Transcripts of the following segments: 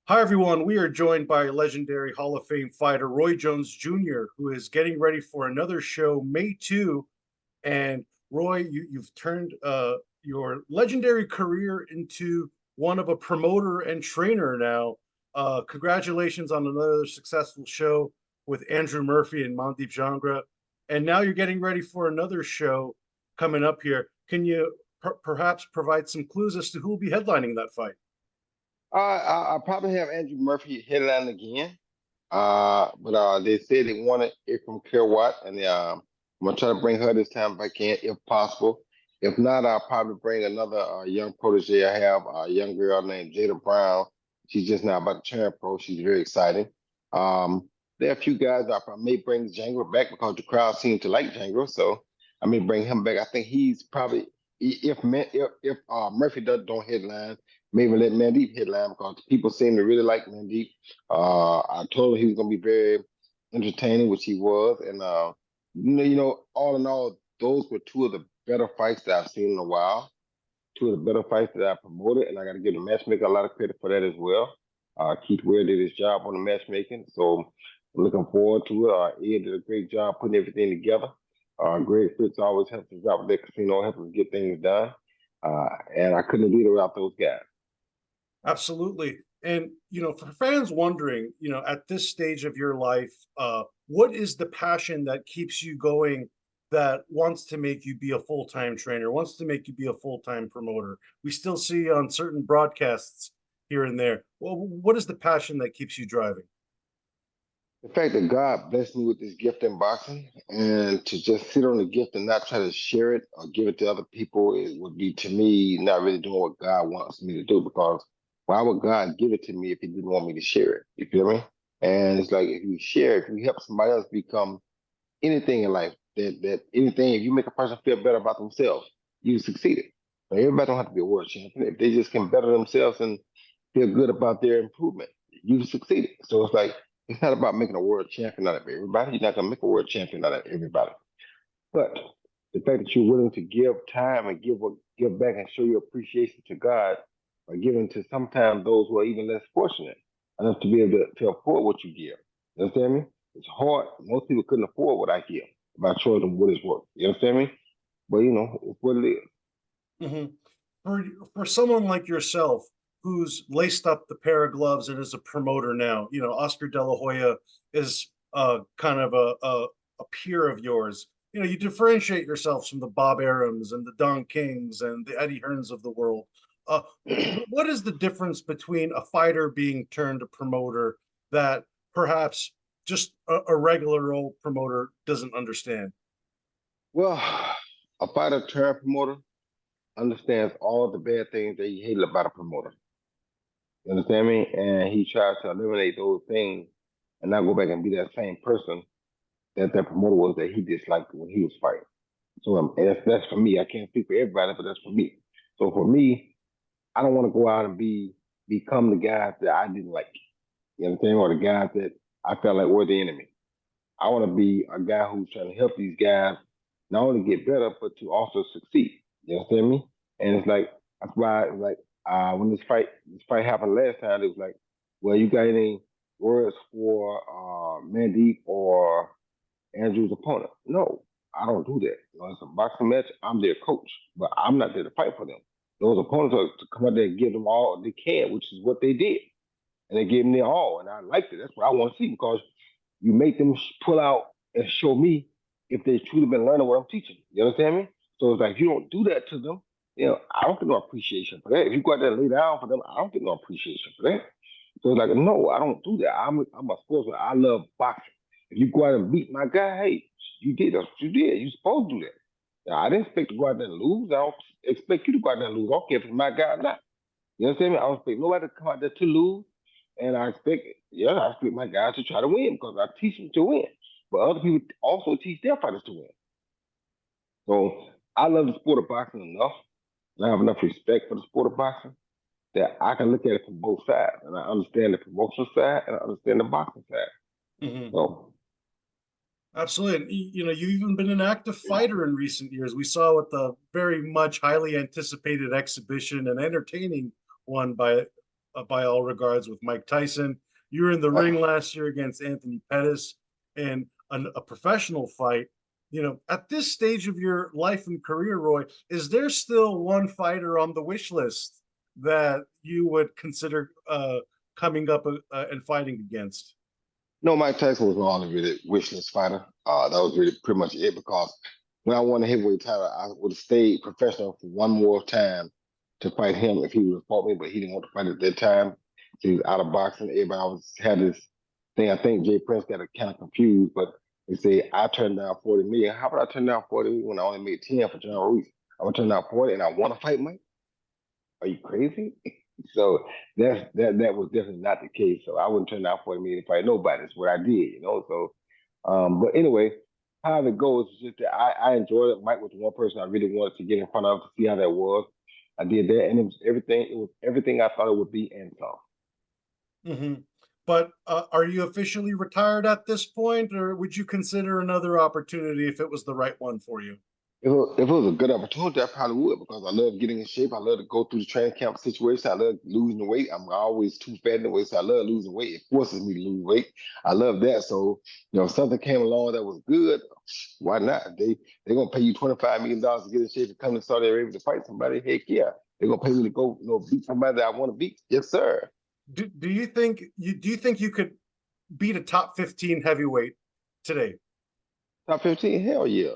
Hi, everyone. We are joined by legendary Hall of Fame fighter Roy Jones Jr., who is getting ready for another show, May 2. And Roy, you've turned your legendary career into one of a promoter and trainer now. Congratulations on another successful show with Andrew Murphy and Mandeep Jangra. And now you're getting ready for another show coming up here. Can you perhaps provide some clues as to who will be headlining that fight? I'll probably have Andrew Murphy headline again. But they said they wanted it from Watt, and I'm gonna try to bring her this time if I can, if possible. If not, I'll probably bring another young protege I have, a young girl named Jada Brown. She's just now about to turn pro. She's very exciting. There are a few guys I may bring Django back because the crowd seems to like Django, so I may bring him back. I think he's probably if Murphy don't headline, maybe let Mandeep headline because people seem to really like Mandeep. I told him he was going to be very entertaining, which he was, and all in all, those were two of the better fights that I've seen in a while. Two of the better fights that I promoted, and I got to give the matchmaker a lot of credit for that as well. Keith Ware did his job on the matchmaking, so I'm looking forward to it. Ed did a great job putting everything together. Greg Fritz always helps us out with that casino, helps us get things done. And I couldn't have did it without those guys. Absolutely. And, for fans wondering, at this stage of your life, what is the passion that keeps you going, that wants to make you be a full-time trainer, wants to make you be a full-time promoter? We still see on certain broadcasts here and there. Well, what is the passion that keeps you driving? The fact that God blessed me with this gift in boxing and to just sit on the gift and not try to share it or give it to other people, it would be to me not really doing what God wants me to do because why would God give it to me if he didn't want me to share it? You feel me? And it's like if you share, if you help somebody else become anything in life, that anything, if you make a person feel better about themselves, you succeeded. But everybody don't have to be a world champion. If they just can better themselves and feel good about their improvement, you succeeded. So it's like it's not about making a world champion out of everybody. You're not gonna make a world champion out of everybody. But the fact that you're willing to give time and give back and show your appreciation to God by giving to sometimes those who are even less fortunate enough to be able to afford what you give. You understand me? It's hard. Most people couldn't afford what I give if I showed them what it's worth. You understand me? But it's what it is. hmm For someone like yourself who's laced up the pair of gloves and is a promoter now, Oscar De La Hoya is kind of a peer of yours. You differentiate yourselves from the Bob Arums and the Don Kings and the Eddie Hearns of the world. Uh, what is the difference between a fighter being turned a promoter that perhaps just a regular old promoter doesn't understand? Well, a fighter turned promoter understands all the bad things that he hated about a promoter. You understand me? And he tries to eliminate those things and not go back and be that same person that promoter was that he disliked when he was fighting. So that's for me. I can't speak for everybody, but that's for me. So for me, I don't want to go out and become the guys that I didn't like. You understand? Or the guys that I felt like were the enemy. I want to be a guy who's trying to help these guys not only get better, but to also succeed. You understand me? And it's like that's why like when this fight happened last time, it was like, well, you got any words for Mandeep or Andrew's opponent? No, I don't do that. It's a boxing match. I'm their coach, but I'm not there to fight for them. Those opponents are to come out there and give them all they can, which is what they did, and they gave them their all, and I liked it. That's what I want to see because you make them pull out and show me if they truly been learning what I'm teaching. You understand me? So it's like if you don't do that to them, I don't get no appreciation for that. If you go out there and lay down for them, I don't get no appreciation for that. So it's like, no, I don't do that. I'm a sportsman. I love boxing. If you go out and beat my guy, hey, you did. That's what you did. You supposed to do that. Now, I didn't expect to go out there and lose. I don't expect you to go out there and lose. I don't care if it's my guy or not. You understand me? I don't expect nobody to come out there to lose. And I expect my guys to try to win because I teach them to win. But other people also teach their fighters to win. So I love the sport of boxing enough, and I have enough respect for the sport of boxing that I can look at it from both sides, and I understand the promotional side and I understand the boxing side. Mhm. So Absolutely. And you've even been an active fighter in recent years. We saw with the very much highly anticipated exhibition and entertaining one by by all regards with Mike Tyson. You were in the ring last year against Anthony Pettis in a professional fight. You know, at this stage of your life and career, Roy, is there still one fighter on the wish list that you would consider coming up and fighting against? No, Mike Tyson was my only really wish list fighter. That was really pretty much it because when I won the heavyweight title, I would have stayed professional for one more time to fight him if he would have fought me, but he didn't want to fight at that time. He was out of boxing. Everybody was had this thing. I think Jay Prince got it kind of confused, but they say I turned down 40 million. How about I turn down 40 million when I only made 10 for John Ruiz? I'm gonna turn down 40 and I want to fight Mike? Are you crazy? So that was definitely not the case. So I wouldn't turn down 40 million to fight nobody. That's what I did. So but anyway, how it goes is just that I enjoyed it. Mike was the one person I really wanted to get in front of to see how that was. I did that, and it was everything. It was everything I thought it would be, and so. Hmm. But are you officially retired at this point, or would you consider another opportunity if it was the right one for you? If it was a good opportunity, I probably would because I love getting in shape. I love to go through the training camp situation. I love losing the weight. I'm always too fat in the weight, so I love losing weight. It forces me to lose weight. I love that. So, if something came along that was good, why not? They're gonna pay you $25 million to get in shape and come to Saudi Arabia to fight somebody. Heck yeah, they're gonna pay me to go, beat somebody that I want to beat. Yes, sir. Do you think you could beat a top 15 heavyweight today? Top 15, hell yeah.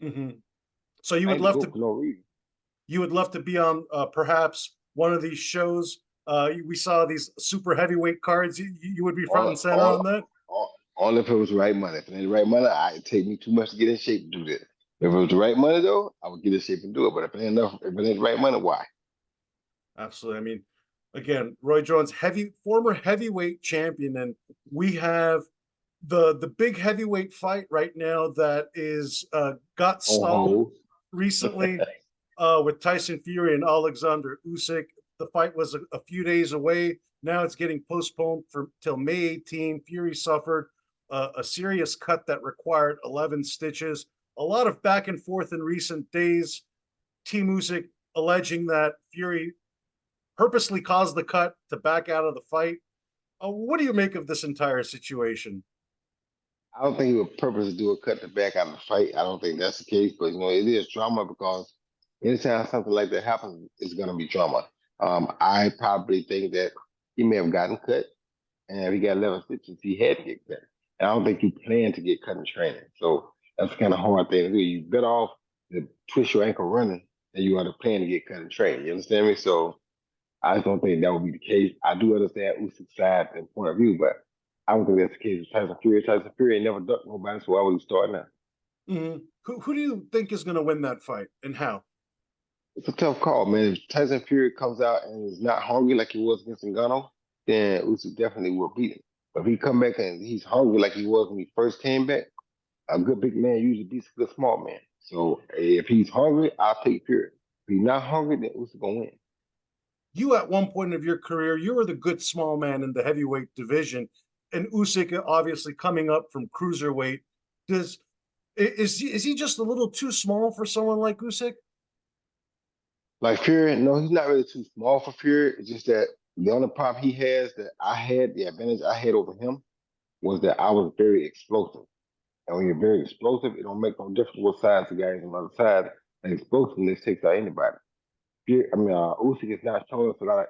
Hmm. So you I would ain't to love go to for no reason. be on perhaps one of these shows. We saw these super heavyweight cards. You would be front All, and center on all, that. all if it was the right money. If it ain't the right money, it take me too much to get in shape to do that. If it was the right money though, I would get in shape and do it. But if it ain't the right money, why? Absolutely. I mean, again, Roy Jones, former heavyweight champion, and we have the big heavyweight fight right now that is got On stalled hold. recently with Tyson Fury and Alexander Usyk. The fight was a few days away. Now it's getting postponed for till May 18. Fury suffered a serious cut that required 11 stitches. A lot of back and forth in recent days. Team Usyk alleging that Fury purposely caused the cut to back out of the fight. What do you make of this entire situation? I don't think he would purposely do a cut to back out of the fight. I don't think that's the case, but it is drama because anytime something like that happens, it's gonna be drama. I probably think that he may have gotten cut, and if he got 11 stitches, he had to get cut. And I don't think he planned to get cut in training. So that's kind of hard thing to do. You better off to twist your ankle running than you are to plan to get cut in training. You understand me? So I just don't think that would be the case. I do understand Usyk's side and point of view, but I don't think that's the case with Tyson Fury. Tyson Fury ain't never ducked nobody, so why would he start now? Mm-hmm. Who do you think is going to win that fight and how? It's a tough call, man. If Tyson Fury comes out and is not hungry like he was against Ngannou, then Usyk definitely will beat him. But if he come back and he's hungry like he was when he first came back, a good big man usually beats a good small man. So if he's hungry, I'll take Fury. If he's not hungry, then Usyk gonna win. You at one point of your career, you were the good small man in the heavyweight division, and Usyk obviously coming up from cruiserweight. Does is he just a little too small for someone like Usyk? Like Fury, no, he's not really too small for Fury. It's just that the only problem he has that I had, the advantage I had over him was that I was very explosive. And when you're very explosive, it don't make no difference what side the guy is on the other side. And explosiveness takes out anybody. Usyk is not showing us a lot of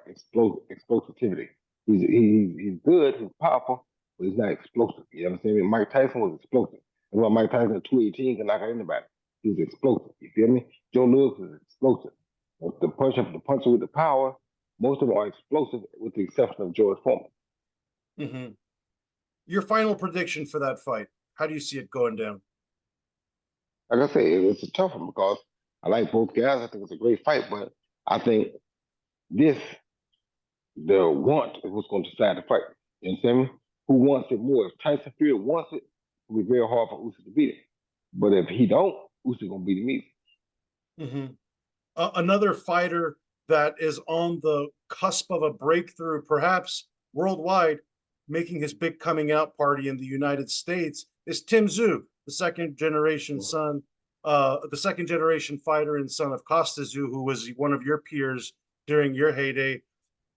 explosivity. He's good, he's powerful, but he's not explosive. You know what I'm saying? Mike Tyson was explosive. That's why Mike Tyson at 218 can knock out anybody. He was explosive. You feel me? Joe Lewis was explosive. The puncher with the power, most of them are explosive, with the exception of George Foreman. Mm-hmm. Your final prediction for that fight? How do you see it going down? Like I say, it's a tough one because I like both guys. I think it's a great fight, but I think this the want is what's going to decide the fight. You understand me? Who wants it more? If Tyson Fury wants it, it'll be very hard for Usyk to beat it. But if he don't, Usyk gonna beat him easy. Mm-hmm. Another fighter that is on the cusp of a breakthrough, perhaps worldwide, making his big coming out party in the United States, is Tim Tszyu, the second generation fighter and son of Costa Tszyu, who was one of your peers during your heyday.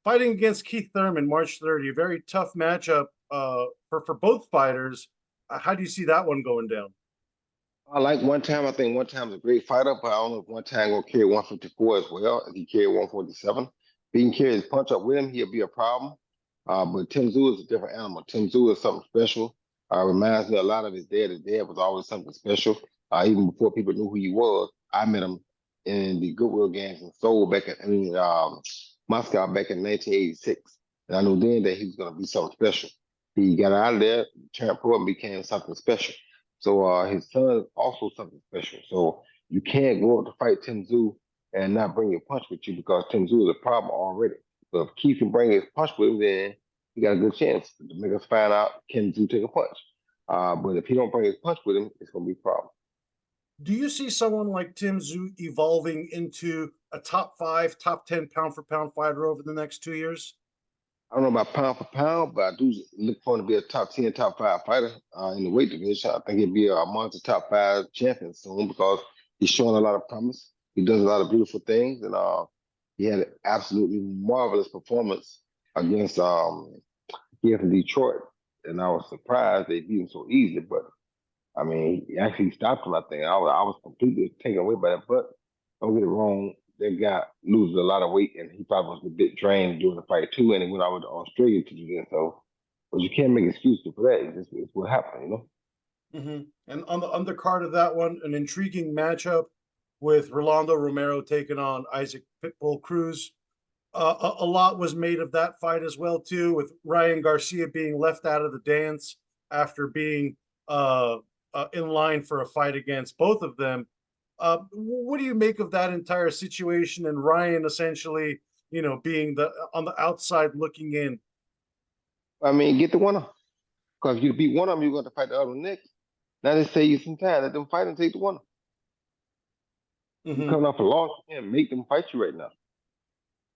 fighting against Keith Thurman March 30, a very tough matchup for both fighters. How do you see that one going down? I like one time. I think one time's a great fighter, but I don't know if one time gonna carry 154 as well. If he carry 147, if he can carry his punch up with him, he'll be a problem. But Tim Tszyu is a different animal. Tim Tszyu is something special. Reminds me a lot of his dad. His dad was always something special. Even before people knew who he was, I met him in the Goodwill Games in Seoul Moscow back in 1986, and I knew then that he was gonna be something special. He got out of there, turned pro, and became something special. So his son is also something special. So you can't go up to fight Tim Tszyu and not bring your punch with you because Tim Tszyu is a problem already. So if Keith can bring his punch with him, then he got a good chance to make us find out can Tszyu take a punch. But if he don't bring his punch with him, it's gonna be a problem. Do you see someone like Tim Tszyu evolving into a top 5, top 10 pound for pound fighter over the next 2 years? I don't know about pound for pound, but I do look for him to be a top 10, top 5 fighter in the weight division. I think he'll be amongst the top 5 champions soon because he's showing a lot of promise. He does a lot of beautiful things, and he had an absolutely marvelous performance against here from Detroit. And I was surprised they beat him so easily, but I mean, he actually stopped him, I think. I was completely taken away by that, but don't get it wrong. That guy loses a lot of weight, and he probably was a bit drained during the fight too, and he went over to Australia to do that. So, but you can't make excuses for that. It's what happened, you know. And on the undercard of that one, an intriguing matchup with Rolando Romero taking on Isaac Pitbull Cruz. A lot was made of that fight as well too, with Ryan Garcia being left out of the dance after being in line for a fight against both of them. What do you make of that entire situation and Ryan essentially, being the on the outside looking in? I mean, get the winner. Because if you beat one of them, you're going to fight the other one next. Now they save you some time. Let them fight and take the winner. You're Mm-hmm. coming off a loss, you can't make them fight you right now.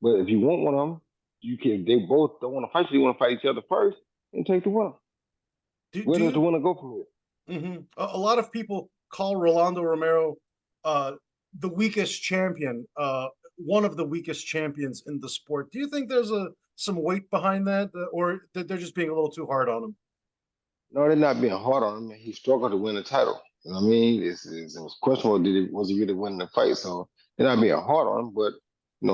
But if you want one of them, you can. They both don't want to fight you. They want to fight each other first and take the winner. Do Where does the you winner go from here? A lot of people call Rolando Romero uh, the weakest champion, one of the weakest champions in the sport. Do you think there's some weight behind that, or that they're just being a little too hard on him? No, they're not being hard on him. He struggled to win the title. You know what I mean? It was questionable. Was he really winning the fight? So they're not being hard on him. But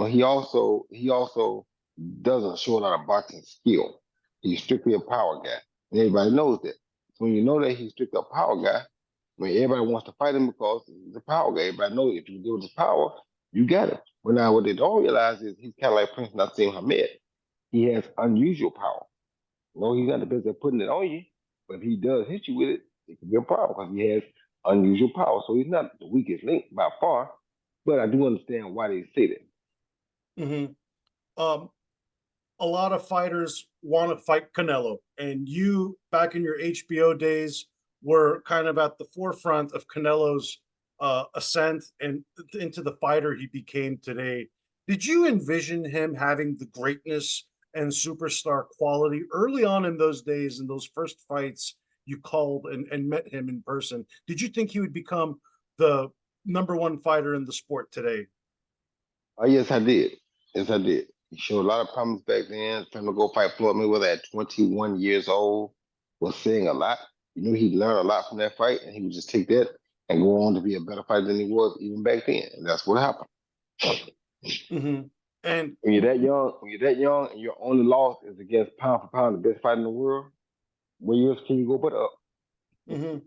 he also doesn't show a lot of boxing skill. He's strictly a power guy, and everybody knows that. So when you know that he's strictly a power guy, I mean everybody wants to fight him because he's a power guy. Everybody knows if you give him the power, you got him. But now what they don't realize is he's kind of like Prince Nassim Hamed. He has unusual power. No, he's not the best at putting it on you, but if he does hit you with it, it can be a problem because he has unusual power. So he's not the weakest link by far, but I do understand why they say that. hmm Um, a lot of fighters want to fight Canelo, and you, back in your HBO days, were kind of at the forefront of Canelo's ascent and into the fighter he became today. Did you envision him having the greatness and superstar quality early on in those days, in those first fights you called and met him in person? Did you think he would become the number one fighter in the sport today? Oh, yes, I did. Yes, I did. He showed a lot of promise back then. For him to go fight Floyd Mayweather at 21 years old was saying a lot. You knew he'd learn a lot from that fight, and he would just take that and go on to be a better fighter than he was even back then. And that's what happened. Mm-hmm. And When you're that young, and your only loss is against pound for pound the best fighter in the world, where else can you go but up? hmm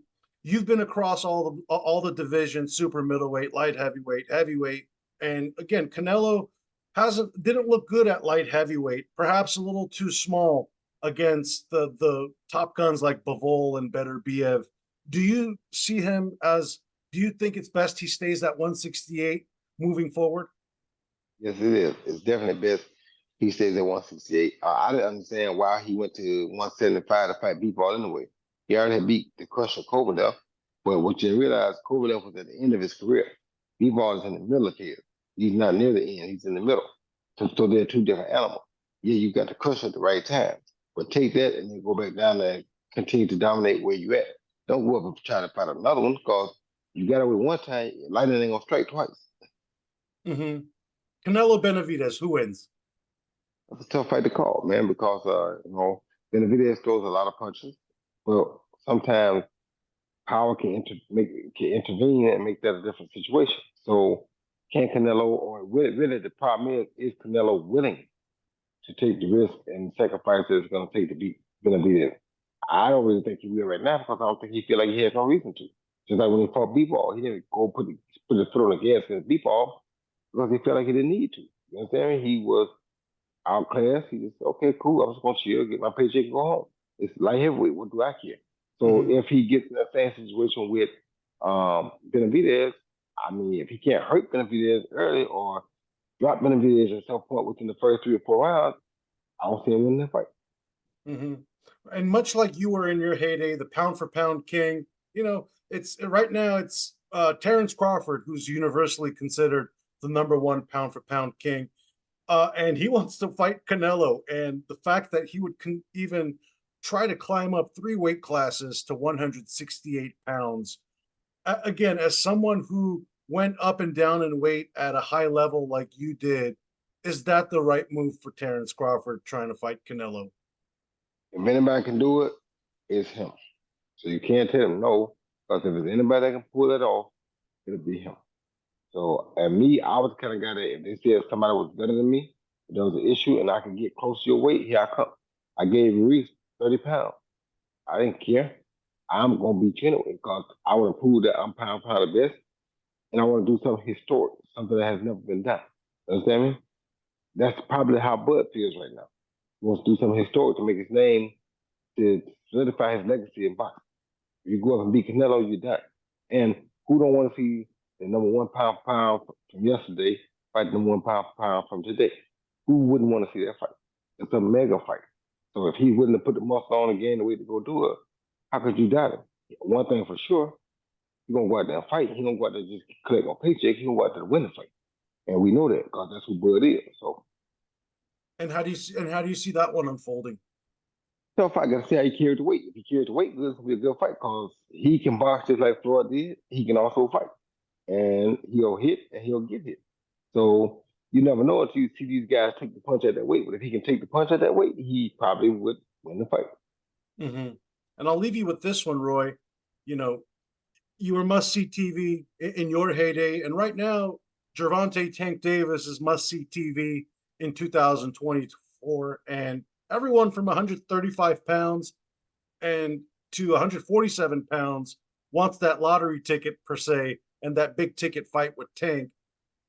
You've been across all the divisions: super middleweight, light heavyweight, heavyweight, and again, Canelo hasn't didn't look good at light heavyweight. Perhaps a little too small against the top guns like Bivol and Beterbiev. Do you see him as? Do you think it's best he stays at 168 moving forward? Yes, it is. It's definitely best he stays at 168. I didn't understand why he went to 175 to fight B-Ball anyway. He already had beat the Crusher Kovalev, but what you realize, Kovalev was at the end of his career. B-Ball is in the middle of his. He's not near the end. He's in the middle. So they're two different animals. Yeah, you got the Crusher at the right time, but take that and then go back down there and continue to dominate where you at. Don't go up and try to fight another one because you got away one time, lightning ain't gonna strike twice. hmm Canelo Benavidez, who wins? That's a tough fight to call, man, because Benavidez throws a lot of punches, but sometimes power can intervene and make that a different situation. So can Canelo, or really the problem is Canelo willing to take the risk and sacrifice that it's going to take to beat Benavidez? I don't really think he will right now because I don't think he feel like he has no reason to. Just like when he fought B-Ball, he didn't go put his foot on the gas against B-Ball because he felt like he didn't need to. You understand? He was outclassed. He just okay, cool. I'm just gonna chill, get my paycheck, and go home. It's light heavyweight. What do I care? So Hmm. if he gets in that same situation with Benavidez, I mean, if he can't hurt Benavidez early or drop Benavidez at some point within the first 3 or 4 rounds, I don't see him winning that fight. Hmm. And much like you were in your heyday, the pound for pound king, it's right now it's Terrence Crawford, who's universally considered the number one pound for pound king. And he wants to fight Canelo. And the fact that he would even try to climb up 3 weight classes to 168 pounds. Again, as someone who went up and down in weight at a high level like you did, is that the right move for Terrence Crawford trying to fight Canelo? If anybody can do it, it's him. So you can't tell him no, because if there's anybody that can pull it off, it'll be him. So, and me, I was the kind of guy that if they said somebody was better than me, if there was an issue and I could get close to your weight, here I come. I gave Reese 30 pounds. I didn't care. I'm going to beat you anyway because I want to prove that I'm pound for pound the best and I want to do something historic, something that has never been done. You understand me? That's probably how Bud feels right now. He wants to do something historic to make his name, to solidify his legacy in boxing. If you go up and beat Canelo, you die. And who don't want to see the number one pound for pound from yesterday fight the number one pound for pound from today? Who wouldn't want to see that fight? It's a mega fight. So if he's willing to put the muscle on again, the way to go do it, how could you doubt him? One thing for sure, he's gonna go out there and fight. He don't go out there just collect on paycheck. He gonna go out there to win the fight, and we know that because that's who Bud is. So And how do you see that one unfolding? tough fight. Gotta see how he carries the weight. If he carries the weight, good, it's gonna be a good fight because he can box just like Floyd did. He can also fight, and he'll hit and he'll get hit. So you never know until you see these guys take the punch at that weight. But if he can take the punch at that weight, he probably would win the fight. Hmm. And I'll leave you with this one, Roy. You know, you were must see TV in your heyday, and right now, Gervonta Tank Davis is must see TV in 2024, and everyone from 135 pounds and to 147 pounds wants that lottery ticket per se, and that big ticket fight with Tank.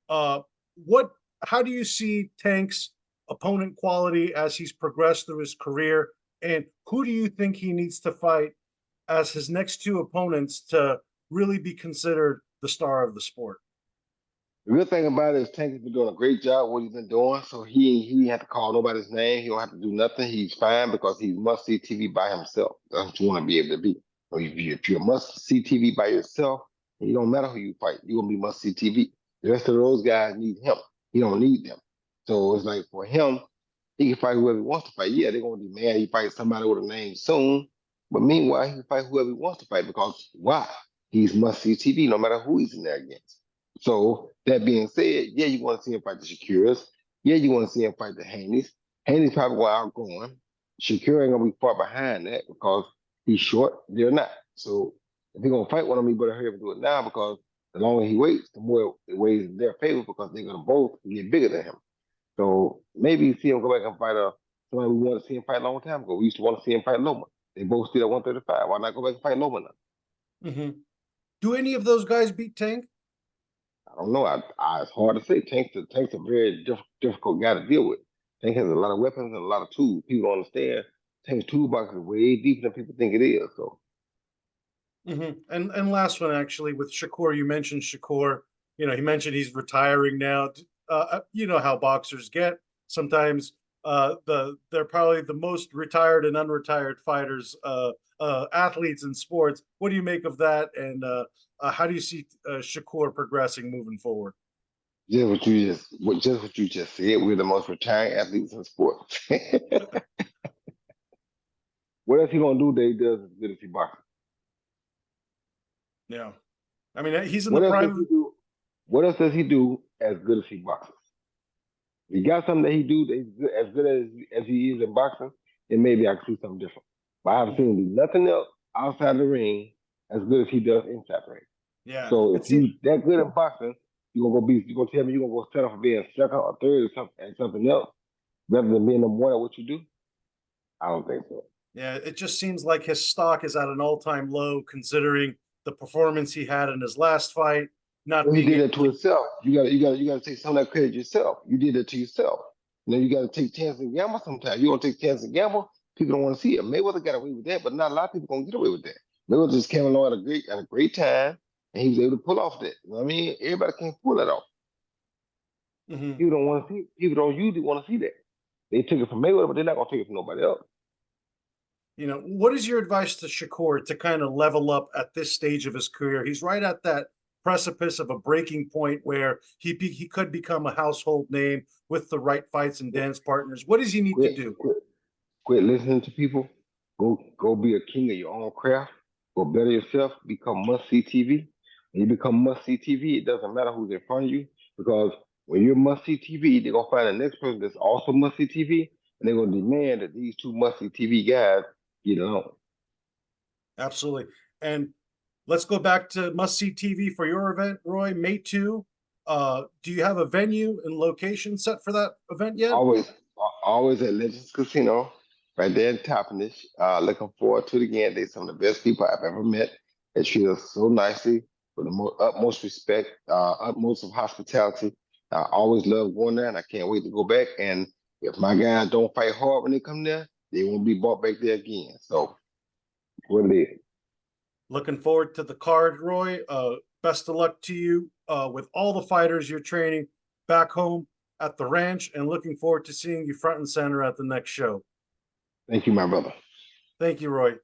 Uh, what? How do you see Tank's opponent quality as he's progressed through his career, and who do you think he needs to fight as his next two opponents to really be considered the star of the sport? The good thing about it is Tank has been doing a great job what he's been doing. So he ain't have to call nobody's name. He don't have to do nothing. He's fine because he's must see TV by himself. That's what you want to be able to be. So if you're must see TV by yourself, it don't matter who you fight. You're gonna be must see TV. The rest of those guys need him. He don't need them. So it's like for him, he can fight whoever he wants to fight. Yeah, they're gonna be mad he fights somebody with a name soon. But meanwhile, he can fight whoever he wants to fight because why? He's must see TV no matter who he's in there against. So that being said, yeah, you want to see him fight the Shakuras. Yeah, you want to see him fight the Haneys. Haney's probably going to outgo him. Shakur ain't gonna be far behind that because he's short. They're not. So if he's gonna fight one of them, he better hurry up and do it now because the longer he waits, the more it weighs in their favor because they're gonna both get bigger than him. So maybe you see him go back and fight somebody we want to see him fight a long time ago. We used to want to see him fight Loma. They both still at 135. Why not go back and fight Loma now? Hmm. Do any of those guys beat Tank? I don't know. It's hard to say. Tank's a very difficult guy to deal with. Tank has a lot of weapons and a lot of tools. People don't understand. Tank's toolbox is way deeper than people think it is. So Hmm. And last one actually with Shakur, you mentioned Shakur. He mentioned he's retiring now. You know how boxers get. Sometimes they're probably the most retired and unretired fighters, athletes in sports. What do you make of that? And how do you see Shakur progressing moving forward? just what you just said. We're the most retiring athletes in sports. What else he gonna do that he does as good as he boxes? Yeah, I mean he's in the What else does prime. he do? What else does he do as good as he boxes? If he got something that he do that's as good as he is in boxing, then maybe I could see something different. But I haven't seen him do nothing else outside the ring as good as he does inside the ring. Yeah, So it if seems. you that good in boxing, you gonna tell me you gonna go settle for being second or third or something and something else rather than being number one at what you do? I don't think so. Yeah, it just seems like his stock is at an all-time low, considering the performance he had in his last fight, not Well, he being did able it to to. himself. You gotta take some of that credit yourself. You did it to yourself. You gotta take chances and gamble sometimes. You don't take chances and gamble, people don't want to see it. Mayweather got away with that, but not a lot of people gonna get away with that. Mayweather just came along at a great time and he was able to pull off that. You know what I mean? Everybody can't pull that off. Mhm. People don't want to see people don't usually want to see that. They took it from Mayweather, but they're not gonna take it from nobody else. What is your advice to Shakur to kind of level up at this stage of his career? He's right at that precipice of a breaking point where he could become a household name with the right fights and dance partners. What does he need to Quit, do? quit, quit listening to people. Go be a king of your own craft. Go better yourself. Become must see TV. When you become must see TV, it doesn't matter who's in front of you because when you're must see TV, they're gonna find the next person that's also must see TV, and they're gonna demand that these two must see TV guys get along. Absolutely. And let's go back to must see TV for your event, Roy, May 2. Do you have a venue and location set for that event yet? Always at Legends Casino, right there in Toppenish. Looking forward to it again. They're some of the best people I've ever met. They treat us so nicely with the utmost respect, utmost of hospitality. I always love going there, and I can't wait to go back. And if my guys don't fight hard when they come there, they won't be brought back there again. So, what it is. Looking forward to the card, Roy. Best of luck to you with all the fighters you're training back home at the ranch, and looking forward to seeing you front and center at the next show. Thank you, my brother. Thank you, Roy.